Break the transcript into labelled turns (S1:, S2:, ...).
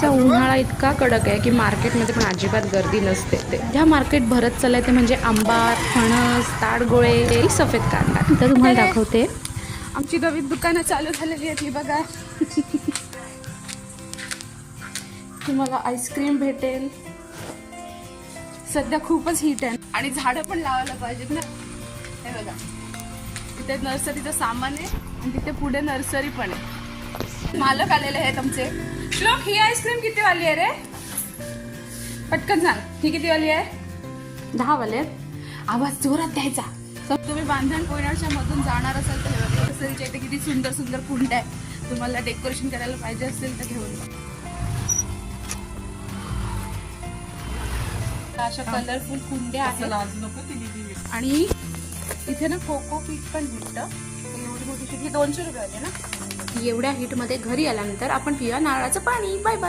S1: उन्हाळा इतका कडक आहे की मार्केटमध्ये पण अजिबात गर्दी नसते. ह्या मार्केट भरत चाललंय ते म्हणजे आंबा, फणस, ताडगोळे, सफेद कांदा. तर तुम्हाला दाखवते आमची नवीन दुकानं चालू झालेली आहेत. ही बघा, तुम्हाला आईस्क्रीम भेटेल. सध्या खूपच हीट आहे आणि झाडं पण लावायला पाहिजेत ना. हे बघा, तिथे नर्सरीचं सामान आहे आणि तिथे पुढे नर्सरी पण आहे. मालक आलेले आहेत आमचे. श्लोक, ही आईस्क्रीम किती वाली आहे रे? पटकन सांग, ही किती वाली आहे? 10 वाले. आवाज जोरात द्यायचा. तुम्ही बांधण कोयनाच्या मधून जाणार असाल तर नर्सरीच्या इथे किती सुंदर सुंदर कुंड्या आहे. तुम्हाला डेकोरेशन करायला पाहिजे असेल तर घेऊन जा. अशा कलरफुल कुंड्या आहेत आणि इथे ना कोको पीठ पण भेटतं. एवढी मोठी 200 रुपये आले ना. एवढ्या हीट मध्ये घरी आल्यानंतर आपण पिऊया नारळाचं पाणी. Bye bye.